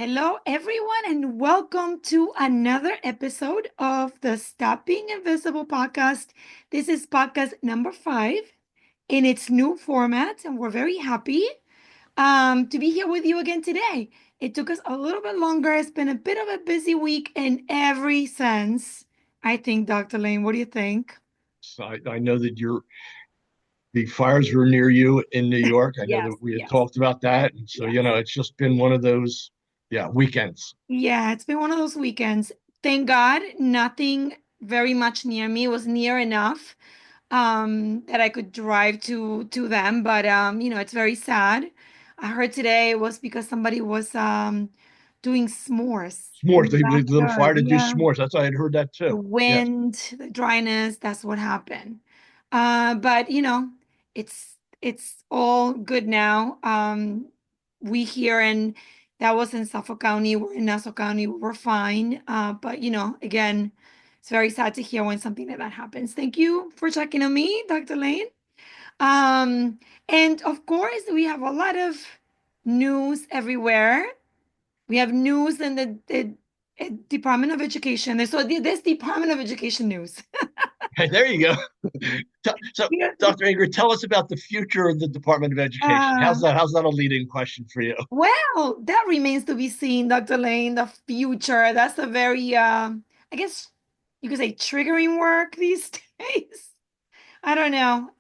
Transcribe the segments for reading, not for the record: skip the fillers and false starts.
Hello, everyone, and welcome to another episode of the Stop Being Invisible podcast. This is podcast number 5 in its new format, and we're very happy to be here with you again today. It took us a little bit longer. It's been a bit of a busy week in every sense. I think, Dr. Lane, what do you think? So I know that the fires were near you in New York. I know that Yes, we had yes, talked about that. And so, yes. it's just been one of those, weekends. Yeah, it's been one of those weekends. Thank God, nothing very much near me. It was near enough that I could drive to them, but it's very sad. I heard today it was because somebody was doing s'mores in S'mores, the they lit a fire backyard. to do Yeah, s'mores. That's I had heard that the too. Yes. wind, the dryness, that's what happened. But it's all good now. We here in that was in Suffolk County, we're in Nassau County, we're fine. But again, it's very sad to hear when something like that happens. Thank you for checking on me, Dr. Lane. Um, and of course, we have a lot of news everywhere. We have news in the Department of Education. So this Department of Education news. Hey, there you go. So, Yeah. Dr. Ingrid, tell us about the future of the Department of Education. Uh, How's that a leading question for you? well, that remains to be seen, Dr. Lane. The future. That's a very, I guess you could say, triggering work these days. I don't know.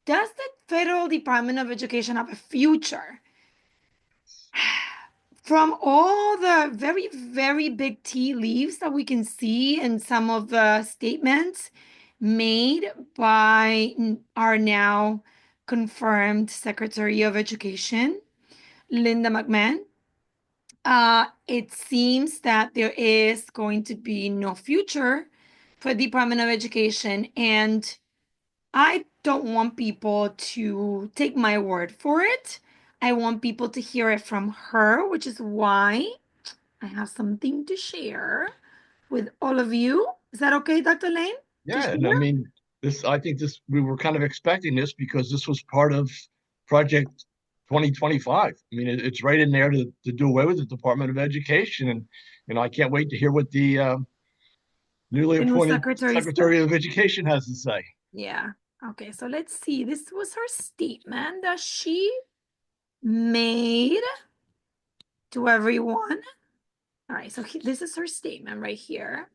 Does the Federal Department of Education have a future? From all the very, very big tea leaves that we can see in some of the statements made by our now confirmed Secretary of Education, Linda McMahon, it seems that there is going to be no future for the Department of Education. And I don't want people to take my word for it. I want people to hear it from her, which is why I have something to share with all of you. Is that okay, Dr. Lane, to Yeah, and I share? mean, I think we were kind of expecting this because this was part of Project 2025. I mean, it's right in there to do away with the Department of Education. And, I can't wait to hear what the newly The new appointed secretary said. Secretary of Education has to say. Yeah. Okay, so let's see. This was her statement that she made to everyone. All right, so this is her statement right here.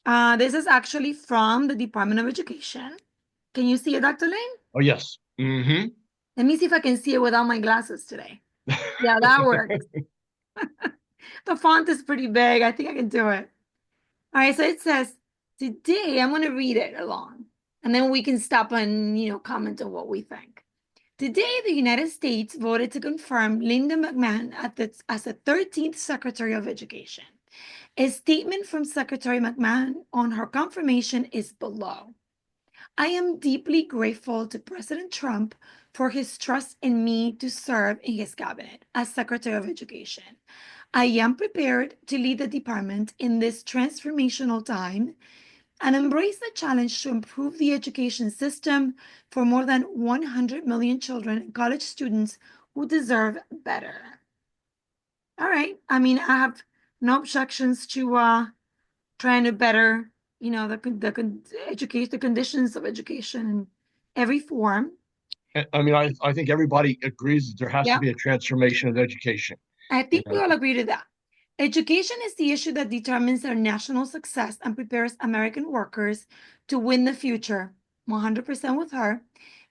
This is actually from the Department of Education. Can you see it, Dr. Lane? Oh, yes. Mm-hmm. Let me see if I can see it without my glasses today. Yeah, that works. The font is pretty big. I think I can do it. All right, so it says, today I'm going to read it along, and then we can stop and, comment on what we think. Today, the United States voted to confirm Linda McMahon as the 13th Secretary of Education. A statement from Secretary McMahon on her confirmation is below. I am deeply grateful to President Trump for his trust in me to serve in his cabinet as Secretary of Education. I am prepared to lead the department in this transformational time and embrace the challenge to improve the education system for more than 100 million children and college students who deserve better. All right. I mean, I have no objections to trying to better, educate the conditions of education in every form. I mean, I think everybody agrees that there has to Yeah, be a transformation of education. I You think we know, all agree to that. Education is the issue that determines our national success and prepares American workers to win the future. 100% with her.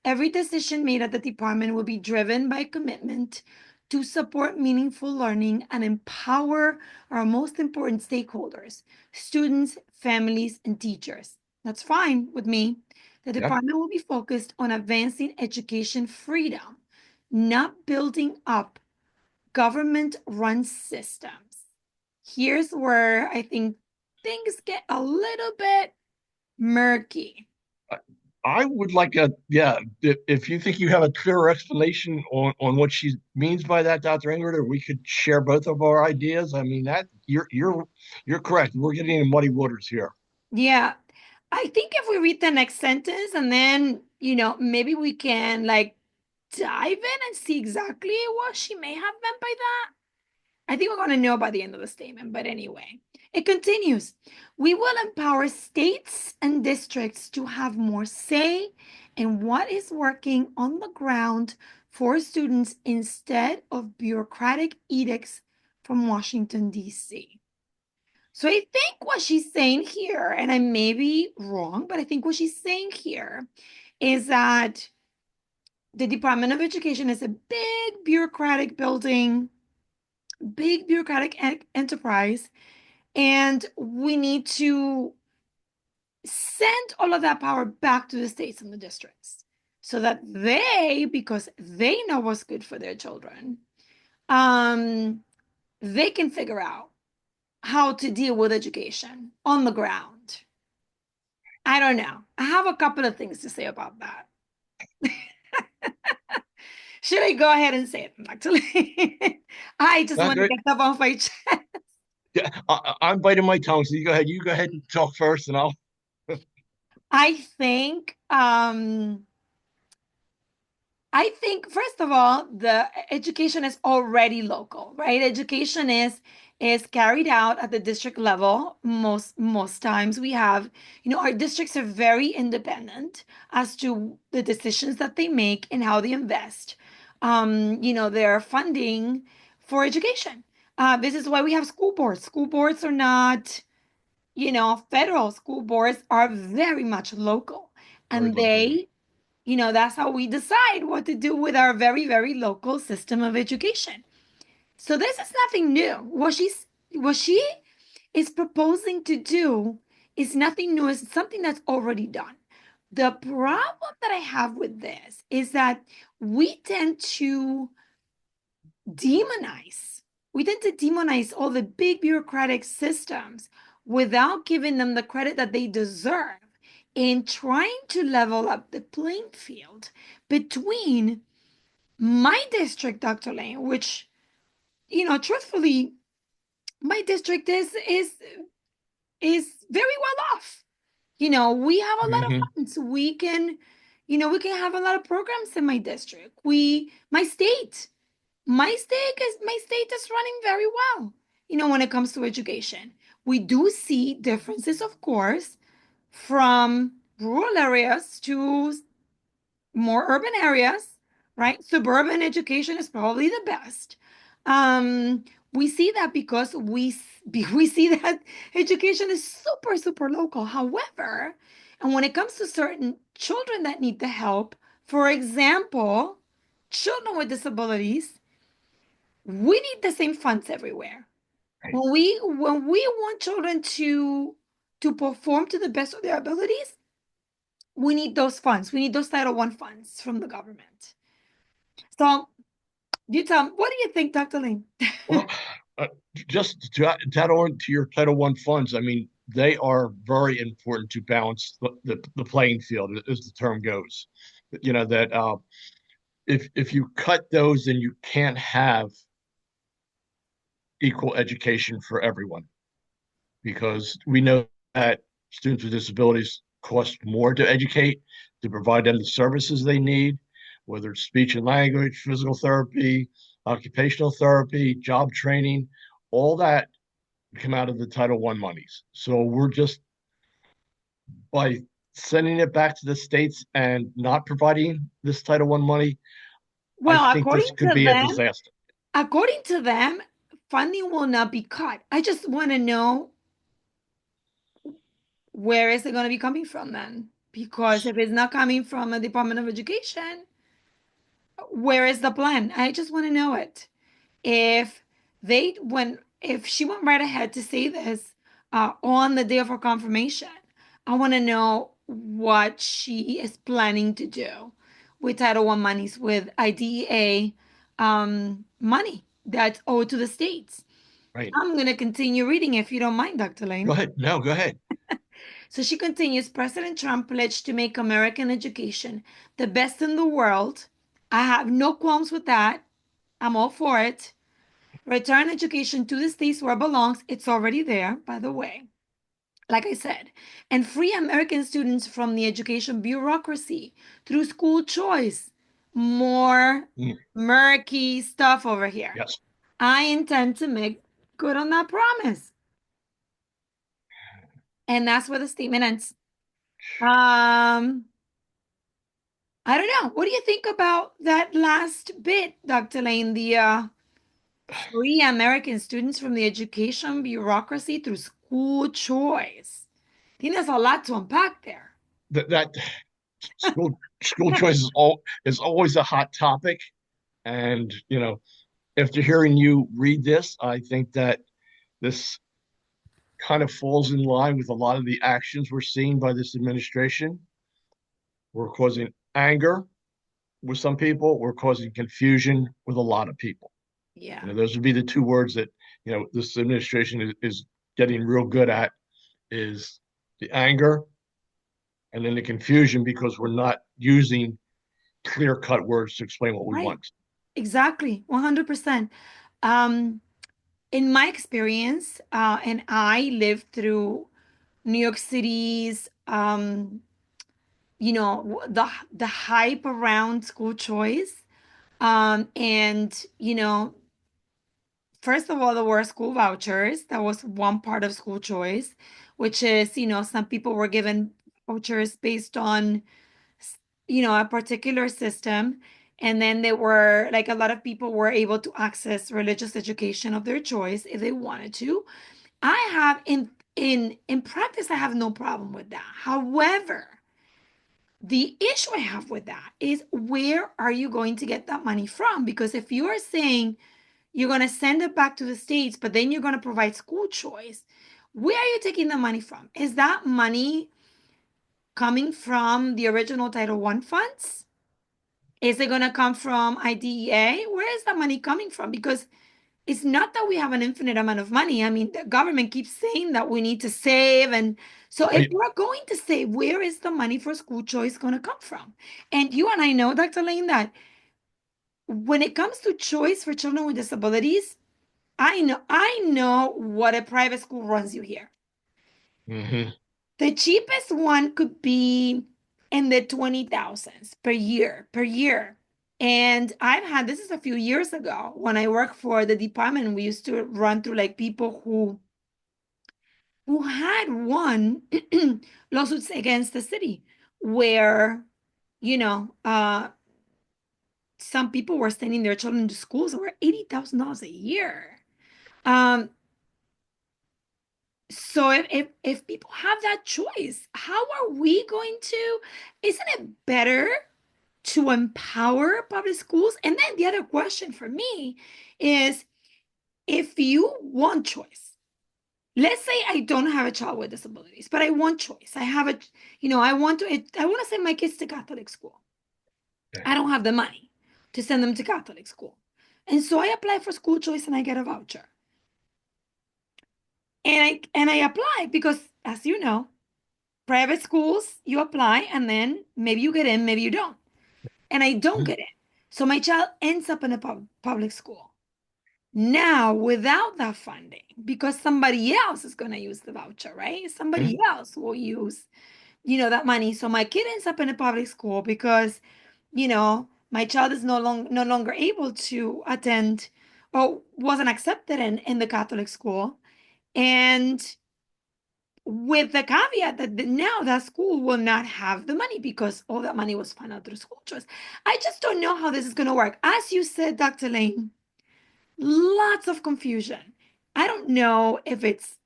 Every decision made at the department will be driven by commitment to support meaningful learning and empower our most important stakeholders, students, families, and teachers. That's fine with me. The yeah. department will be focused on advancing education freedom, not building up government run systems. Here's where I think things get a little bit murky. I would like if you think you have a clearer explanation on what she means by that, Dr. Ingrid, or we could share both of our ideas. I mean, that you're correct. We're getting in muddy waters here. Yeah. I think if we read the next sentence and then, maybe we can like dive in and see exactly what she may have meant by that. I think we're going to know by the end of the statement, but anyway, it continues. We will empower states and districts to have more say in what is working on the ground for students instead of bureaucratic edicts from Washington, D.C. So I think what she's saying here, and I may be wrong, but I think what she's saying here is that the Department of Education is a big bureaucratic building, big bureaucratic enterprise, and we need to send all of that power back to the states and the districts so that they, because they know what's good for their children, they can figure out how to deal with education on the ground. I don't know. I have a couple of things to say about that. Should I go ahead and say it, actually? I just Not want to good. get stuff off my chest. Yeah, I'm biting my tongue, so you go ahead. You go ahead and talk first, and I'll. I think first of all, the education is already local, right? Education is carried out at the district level. Most times we have, our districts are very independent as to the decisions that they make and how they invest. Their funding for education. This is why we have school boards. School boards are not, federal school boards are very much local, Very and local, yeah. that's how we decide what to do with our very, very local system of education. So this is nothing new. What she is proposing to do is nothing new. It's something that's already done. The problem that I have with this is that we tend to demonize. We tend to demonize all the big bureaucratic systems without giving them the credit that they deserve in trying to level up the playing field between my district, Dr. Lane, which, truthfully, my district is very well off. We have a lot of Hmm. funds. We can have a lot of programs in my district. My state is running very well, when it comes to education. We do see differences, of course, from rural areas to more urban areas, right? Suburban education is probably the best. We see that because we see that education is super, super local. However, and when it comes to certain children that need the help, for example, children with disabilities, we need the same funds everywhere. Right, When we want children to perform to the best of their abilities, we need those funds. We need those Title I funds from the government. So you tell me, what do you think, Dr. Lane? well, uh, just to add on to your Title I funds, I mean, they are very important to balance the playing field, as the term goes. That if you cut those, then you can't have equal education for everyone, because we know that students with disabilities cost more to educate, to provide them the services they need, whether it's speech and language, physical therapy, occupational therapy, job training, all that come out of the Title I monies. So we're just, by sending it back to the states and not providing this Title I money, I Well, think this could be a disaster. according to them, funding will not be cut. I just want to know, where is it going to be coming from then? Because if it's not coming from a Department of Education, where is the plan? I just want to know it. If she went right ahead to say this on the day of her confirmation, I want to know what she is planning to do with Title I monies, with IDEA money that's owed to the states. Right. I'm going to continue reading if you don't mind, Dr. Go Lane. ahead. No, go ahead. So she continues. President Trump pledged to make American education the best in the world. I have no qualms with that. I'm all for it. Return education to the states where it belongs. It's already there, by the way, like I said. And free American students from the education bureaucracy through school choice. More Mm, murky stuff over here. yes. I intend to make good on that promise. And that's where the statement ends. Um, I don't know. What do you think about that last bit, Dr. Lane? The free American students from the education bureaucracy through school choice. I think there's a lot to unpack there. That school choice is always a hot topic, and after hearing you read this, I think that this kind of falls in line with a lot of the actions we're seeing by this administration. We're causing anger with some people. We're causing confusion with a lot of people. Yeah. Those would be the two words that this administration is getting real good at is the anger and then the confusion because we're not using clear cut words to explain what we Right. want. Exactly. 100%. Um, in my experience, and I lived through New York City's, the hype around school choice. And first of all, there were school vouchers. That was one part of school choice, which is, some people were given vouchers based on, a particular system. And then there were like a lot of people were able to access religious education of their choice if they wanted to. I have in practice, I have no problem with that. However, the issue I have with that is where are you going to get that money from? Because if you are saying you're going to send it back to the states, but then you're going to provide school choice, where are you taking the money from? Is that money coming from the original Title I funds? Is it going to come from IDEA? Where is that money coming from? Because it's not that we have an infinite amount of money. I mean, the government keeps saying that we need to save. And so if I, we're going to save, where is the money for school choice going to come from? And you and I know, Dr. Lane, that when it comes to choice for children with disabilities, I know what a private school runs you here. mhm. The cheapest one could be in the 20,000s per year. And I've had this is a few years ago when I worked for the department. We used to run through like people who had won lawsuits against the city where, you know, uh, some people were sending their children to schools that were $80,000 a year. Um, So if people have that choice, how are we going to, isn't it better to empower public schools? And then the other question for me is if you want choice, let's say I don't have a child with disabilities, but I want choice. I have a, I want to send my kids to Catholic school. I don't have the money to send them to Catholic school. And so I apply for school choice and I get a voucher. And I apply because as you know, private schools, you apply and then maybe you get in, maybe you don't. And I don't get in. So my child ends up in a public school. Now, without that funding, because somebody else is going to use the voucher, right? Somebody else will use, that money. So my kid ends up in a public school because, my child is no longer able to attend or wasn't accepted in the Catholic school. And with the caveat that now that school will not have the money because all that money was funded through school choice. I just don't know how this is going to work. As you said, Dr. Lane, lots of confusion. I don't know if it's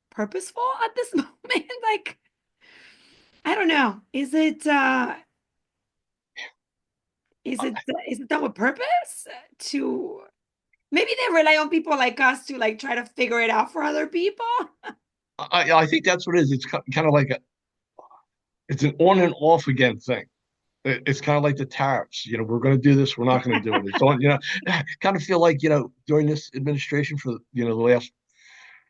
purposeful at this moment. Like, I don't know. Is it done with purpose to maybe they rely on people like us to like try to figure it out for other people? I think that's what it is. It's kind of like it's an on and off again thing. It's kind of like the tariffs. We're going to do this. We're not going to do it. It's on. Kind of feel like during this administration for the last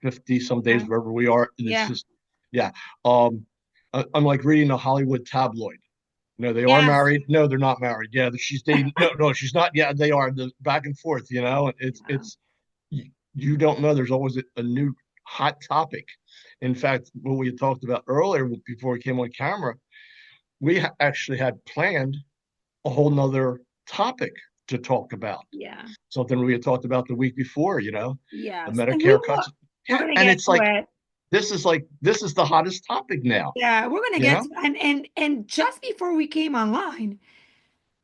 50 some days, Yeah. wherever we are, and it's Yeah. just yeah. I'm like reading a Hollywood tabloid. No, they are Yes. married. No, they're not married. Yeah, she's dating. No, no, she's not. Yeah, they are. The back and forth. Yeah. It's you don't know. There's always a new hot topic. In fact, what we had talked about earlier before we came on camera, we actually had planned a whole nother topic to talk about. Yeah. Something we had talked about the week before, the Yes. And Medicare cuts. we're Yeah, gonna and get it's to like it. this is the hottest topic now, Yeah, we're gonna you get know? to, and just before we came online,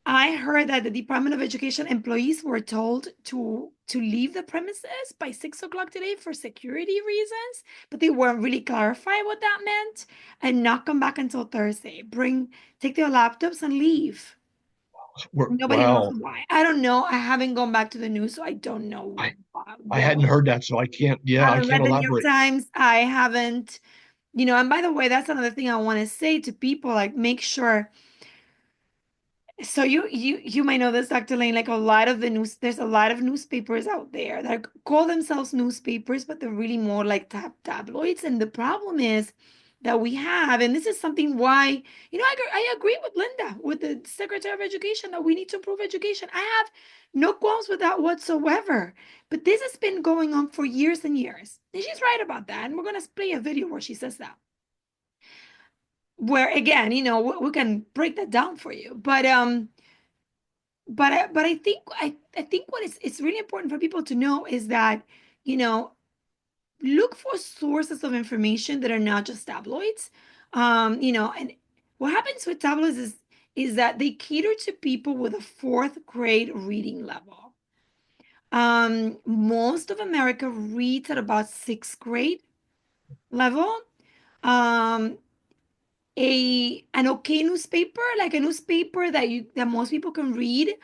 I heard that the Department of Education employees were told to leave the premises by 6 o'clock today for security reasons, but they weren't really clarify what that meant, and not come back until Thursday. Take their laptops and leave. Nobody knows Well, why. I don't know. I haven't gone back to the news, so I don't know I I what. hadn't heard that, so I I haven't can't read the New York elaborate. Times. I haven't, and by the way, that's another thing I want to say to people, like make sure. So you might know this, Dr. Lane, like a lot of there's a lot of newspapers out there that call themselves newspapers, but they're really more like tabloids. And the problem is that we have, and this is something why, I agree with Linda, with the Secretary of Education, that we need to improve education. I have no qualms with that whatsoever. But this has been going on for years and years. And she's right about that. And we're gonna play a video where she says that. Where again, we can break that down for you. But I think what is it's really important for people to know is that, you know look for sources of information that are not just tabloids. And what happens with tabloids is that they cater to people with a fourth grade reading level. Most of America reads at about sixth grade level. um an okay newspaper, like a newspaper that most people can read,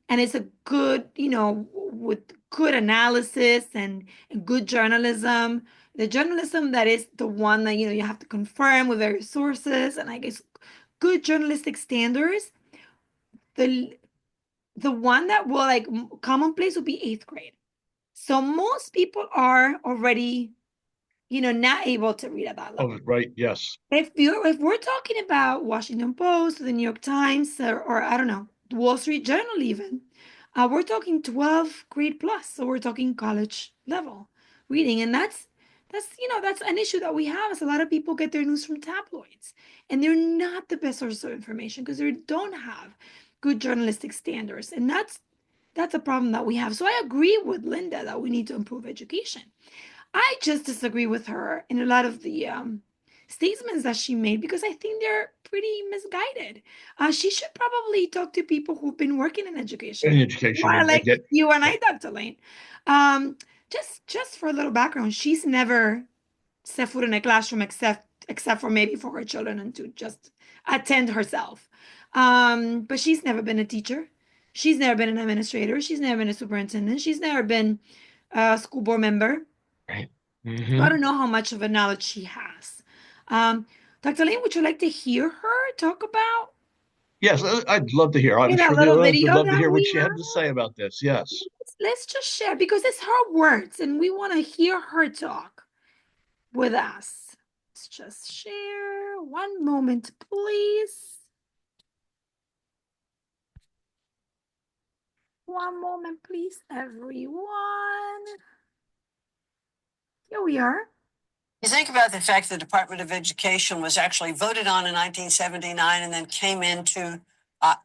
and it's a good, with good analysis and good journalism. The journalism that is the one that you have to confirm with various sources, and I guess good journalistic standards. The the one that will like commonplace would be eighth grade. So most people are already, not able to read at that Oh, level. right, yes. If we're talking about Washington Post or the New York Times, or I don't know, the Wall Street Journal even, we're talking 12th grade plus. So we're talking college level reading. And that's an issue that we have, is a lot of people get their news from tabloids, and they're not the best source of information because they don't have good journalistic standards. And that's a problem that we have. So I agree with Linda that we need to improve education. I just disagree with her in a lot of the statements that she made, because I think they're pretty misguided. She should probably talk to people who've been working in In education, education, more and like get you and I, Dr. Lane. Um, just for a little background, she's never set foot in a classroom except for maybe for her children and to just attend herself. But she's never been a teacher. She's never been an administrator. She's never been a superintendent. She's never been a school board member. right. So I Hmm. don't know how much of a knowledge she has. Um, Dr. Lane, would you like to hear her talk about Yes, I'd love to hear. I'm in that sure the little others would video love to that hear what we she had to have? say about this. Yes. Let's just share, because it's her words and we want to hear her talk with us. Let's just share. One moment, please. One moment, please, everyone. Here we are. You think about the fact the Department of Education was actually voted on in 1979 and then came into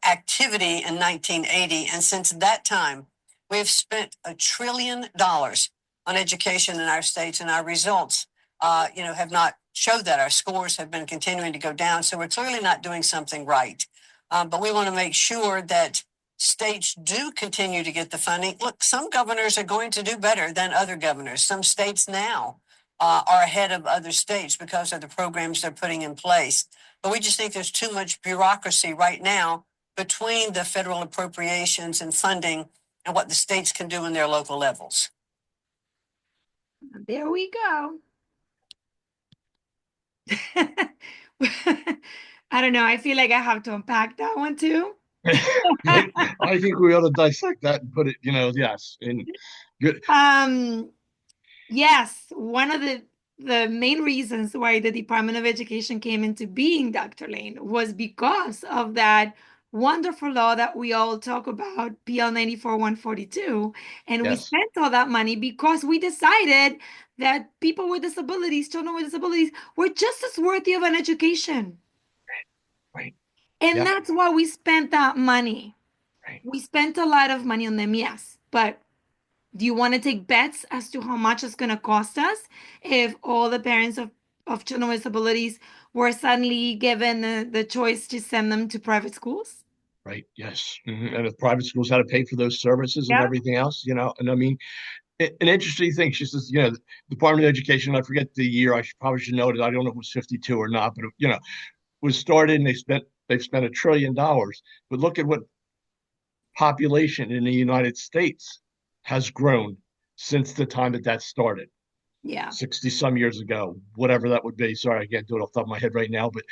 activity in 1980. And since that time, we have spent $1 trillion on education in our states, and our results, have not showed that. Our scores have been continuing to go down. So we're clearly not doing something right. But we want to make sure that states do continue to get the funding. Look, some governors are going to do better than other governors. Some states now are ahead of other states because of the programs they're putting in place. But we just think there's too much bureaucracy right now between the federal appropriations and funding and what the states can do in their local levels. There we go. I don't know. I feel like I have to unpack that one too. I think we ought to dissect that and put it, yes, in good. Um, Yes, one of the main reasons why the Department of Education came into being, Dr. Lane, was because of that wonderful law that we all talk about, PL 94-142. And we Yes, spent all that money because we decided that people with disabilities, children with disabilities, were just as worthy of an education. right. And Yep, that's why we spent that money. Right. We spent a lot of money on them, yes, but do you want to take bets as to how much it's going to cost us if all the parents of children with disabilities were suddenly given the choice to send them to private schools? Right. Yes. And if private schools had to pay for those services and Yeah. everything else, and I mean, an the thing, she says, the Department of Education, I forget the year, probably should know it. I don't know if it was 52 or not, but, was started and they've spent $1 trillion. But look at what population in the United States has grown since the time that started. Yeah. 60 some years ago, whatever that would be. Sorry, I can't do it off the top of my head right now. But,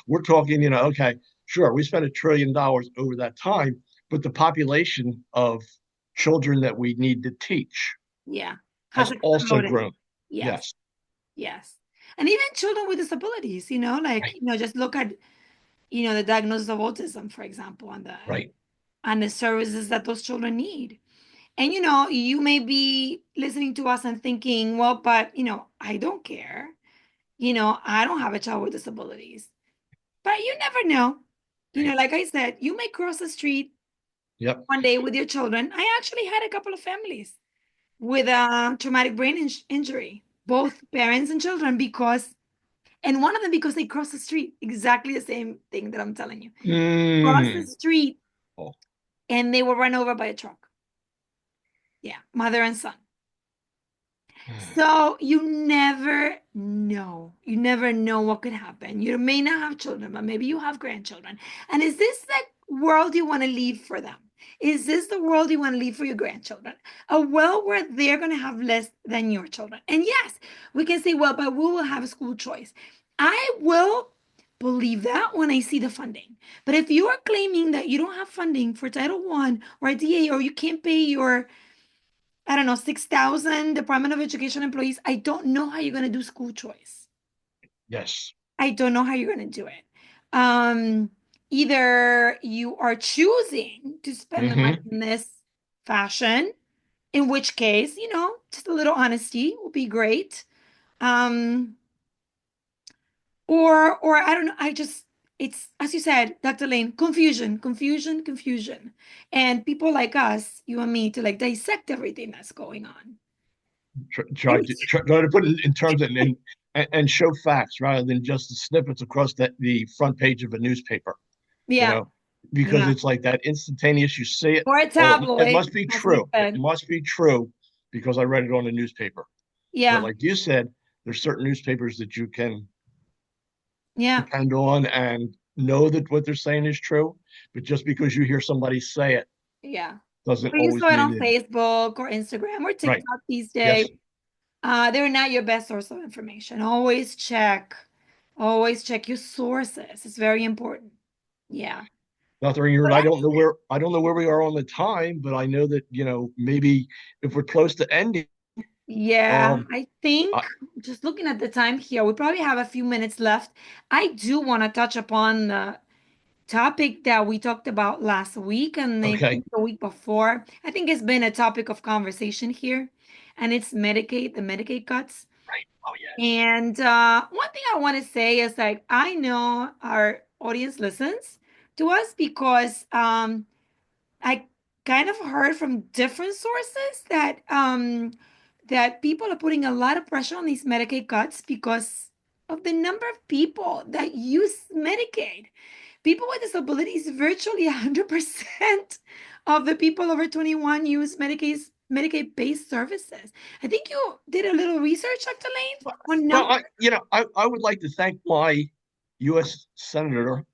we're talking, okay, sure, we spent $1 trillion over that time, but the population of children that we need to teach Yeah. Has has also exploded. grown. Yes. Yes. Yes. And even children with disabilities, like, Right. just look at, the diagnosis of autism, for example, Right. and the services that those children need. And you may be listening to us and thinking, well, but I don't care. I don't have a child with disabilities. But you never know. Right. Like I said, you may cross the street Yep. one day with your children. I actually had a couple of families with a traumatic brain injury, both parents and children, and one of them because they crossed the street, exactly the same thing that I'm telling you. Cross the Mm. street Oh. and they were run over by a truck. Yeah, mother and son. So you never know. You never know what could happen. You may not have children, but maybe you have grandchildren. And is this the world you want to leave for them? Is this the world you want to leave for your grandchildren? A world where they're going to have less than your children. And yes, we can say, well, but we will have a school choice. I will believe that when I see the funding. But if you are claiming that you don't have funding for Title I or DA, or you can't pay your, I don't know, 6,000 Department of Education employees, I don't know how you're going to do school choice. Yes. I don't know how you're going to do it. Um, Either you are choosing to spend the money Hmm. in this fashion, in which case, just a little honesty will be great. Um, or I don't know, it's, as you said, Dr. Lane, confusion, confusion, confusion. And people like us, you and me, to like dissect everything that's going on. Try to put it in terms and show facts rather than just the snippets across the front page of a newspaper, you Yeah, know, because yeah. it's like that instantaneous. You see it, Or a oh, it tabloid, must be as we true. It said. must be true because I read it on the newspaper. But Yeah, like you said, there's certain newspapers that you can yeah, depend on and know that what they're saying is true. But just because you hear somebody say it yeah. doesn't Or you always saw it mean on it is. Facebook or Instagram or Right. TikTok these Yes. days. They're not your best source of information. Always check your sources. It's very important. Yeah. Nothing. But I don't know where we are on the time, but I know that, maybe if we're close to ending, yeah, um, I think I, just looking at the time here, we probably have a few minutes left. I do want to touch upon the topic that we talked about last week and I okay. think the week before. I think it's been a topic of conversation here, and it's Medicaid, the Medicaid cuts. Right. Oh, yes. And one thing I want to say is like I know our audience listens to us because I kind of heard from different sources that people are putting a lot of pressure on these Medicaid cuts because of the number of people that use Medicaid. People with disabilities, virtually 100% of the people over 21 use Medicaid-based services. I think you did a little research, Dr. Lane, on Well, numbers. I would like to thank my U.S. Senator,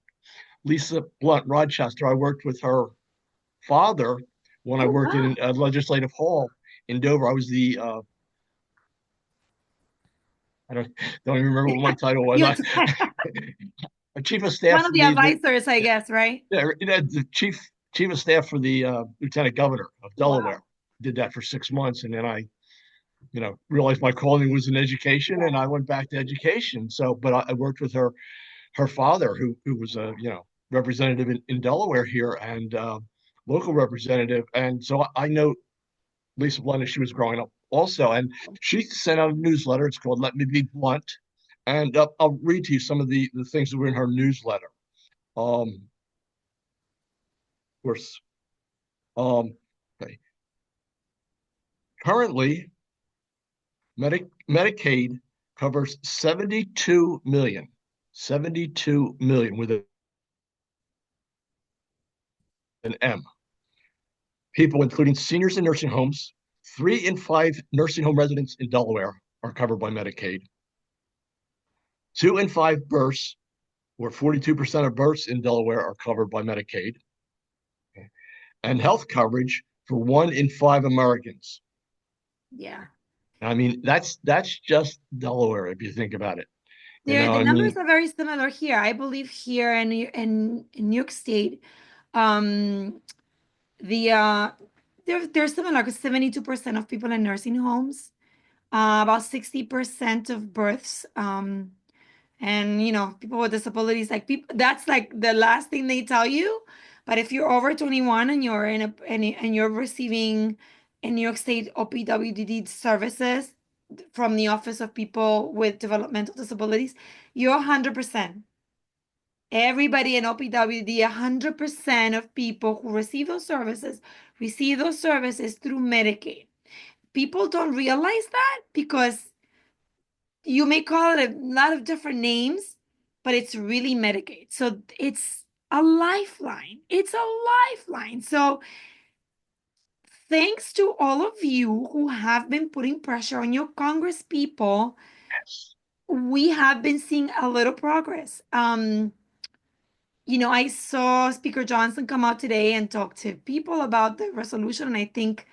Lisa Blunt Rochester. I worked with her father when I Oh, worked wow. in a legislative hall in Dover. I was I don't even remember what my title was. You're A chief of staff one of for the the advisors, I guess, right? yeah, the chief of staff for the lieutenant governor of Delaware. Wow. Did that for 6 months, and then I, realized my calling was in education, and I went back to education. So, but I worked with her father, who was a representative in Delaware here and local representative, and so I know Lisa Blunt as she was growing up also, and she sent out a newsletter. It's called "Let Me Be Blunt," and I'll read to you some of the things that were in her newsletter. Of course, Okay. Currently, Medicaid covers 72 million with an M. People, including seniors in nursing homes. 3 in 5 nursing home residents in Delaware are covered by Medicaid. 2 in 5 births, or 42% of births in Delaware, are covered by Medicaid. Okay. And health coverage for 1 in 5 Americans. Yeah. I mean, that's just Delaware if you think about it. The I numbers mean, are very similar here. I believe here in New York State, um, the they're similar because 72% of people in nursing homes, about 60% of births, and people with disabilities, like people, that's like the last thing they tell you. But if you're over 21 and you're and you're receiving in New York State OPWDD services from the Office of People with Developmental Disabilities, you're 100%. Everybody in OPWD, 100% of people who receive those services through Medicaid. People don't realize that because you may call it a lot of different names, but it's really Medicaid. So it's a lifeline. It's a lifeline. So thanks to all of you who have been putting pressure on your Congress people, we have been seeing a little progress. I saw Speaker Johnson come out today and talk to people about the resolution. And I think,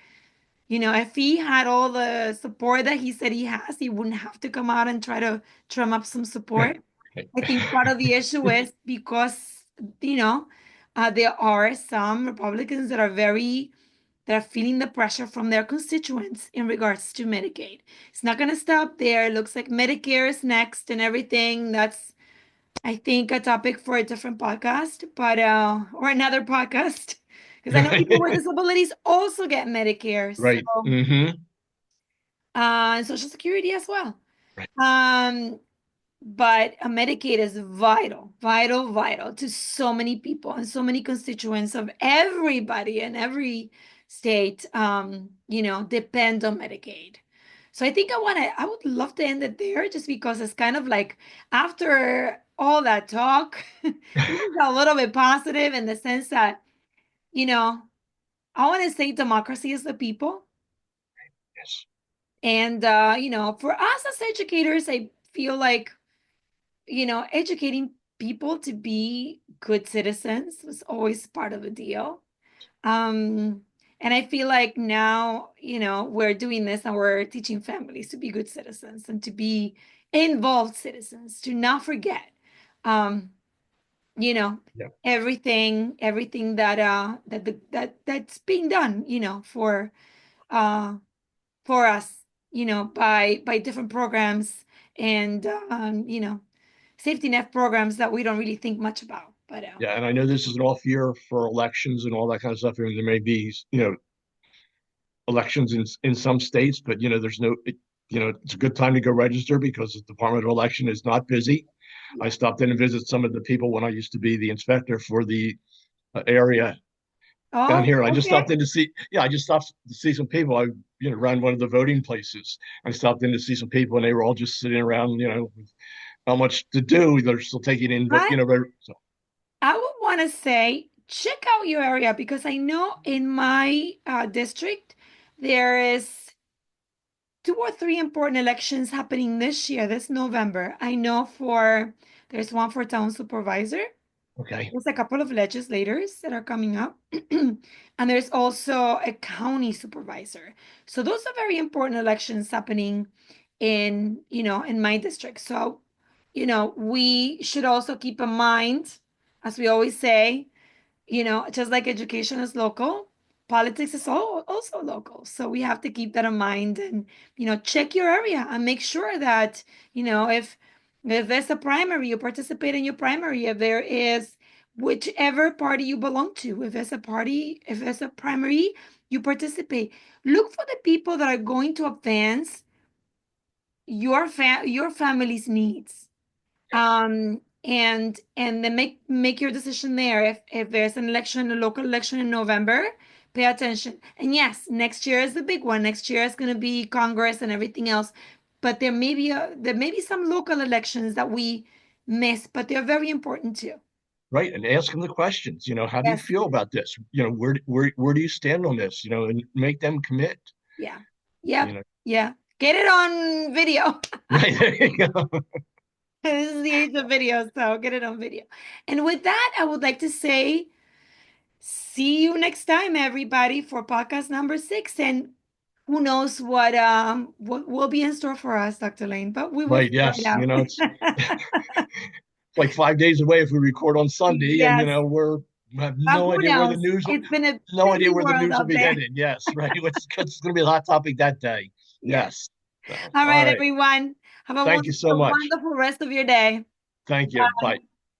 if he had all the support that he said he has, he wouldn't have to come out and try to drum up some support. I think part of the issue is because, there are some Republicans that are feeling the pressure from their constituents in regards to Medicaid. It's not going to stop there. It looks like Medicare is next and everything. That's, I think, a topic for a different podcast, but or another podcast, because I know people with disabilities also get Medicare, so right. Mm-hmm. and Social Security as well. Right. But a Medicaid is vital, vital, vital to so many people and so many constituents of everybody in every state, depend on Medicaid. So I think I would love to end it there just because it's kind of like after all that talk, this is a little bit positive in the sense that, I want to say democracy is the people. Yes. And, for us as educators, I feel like educating people to be good citizens was always part of the deal. Um, and I feel like now, we're doing this and we're teaching families to be good citizens and to be involved citizens, to not forget, um, you know, Yeah. everything that's being done, uh, for us, by different programs and, safety net programs that we don't really think much about. But Yeah, and I know this is an off year for elections and all that kind of stuff. And there may be, elections in some states, but there's no, it's a good time to go register because the Department of Election is not busy. I stopped in and visit some of the people when I used to be the inspector for the area down oh, here. I just okay. stopped in to see, I just stopped to see some people. I, ran one of the voting places. I stopped in to see some people, and they were all just sitting around, not much to do. They're still taking in, I so. I would want to say check out your area because I know in my district there is 2 or 3 important elections happening this year, this November. I know there's one for town supervisor. Okay. There's a couple of legislators that are coming up, and there's also a county supervisor. So those are very important elections happening in my district. So, we should also keep in mind, as we always say, just like education is local, politics is also local. So we have to keep that in mind and, check your area and make sure that, if there's a primary, you participate in your primary. If there is whichever party you belong to, if there's a primary, you participate. Look for the people that are going to advance your family's needs, Yes. and then make your decision there. If there's an election, a local election in November, pay attention. And yes, next year is the big one. Next year is going to be Congress and everything else. But there may be some local elections that we miss, but they're very important too. Right. And ask them the questions, how do you Yes. feel about this? Where do you stand on this? And make them commit, Yeah. you Yep. know. Yeah. Get it on video. Right. There you go. This is the age of video, so get it on video. And with that, I would like to say, see you next time, everybody, for podcast number 6. And who knows what will be in store for us, Dr. Lane, but we will Right. figure it Yes. out. Like 5 days away if we record on Sunday, and Yes. we have But no who idea where the knows? news, It's been a no idea busy where the world news will out be there. headed. Yes, right. It's going to be a hot topic that day. Yes. Yes. So, All all right, right. everyone. Have a Thank you so much. wonderful rest of your day. Thank you. Bye. Bye.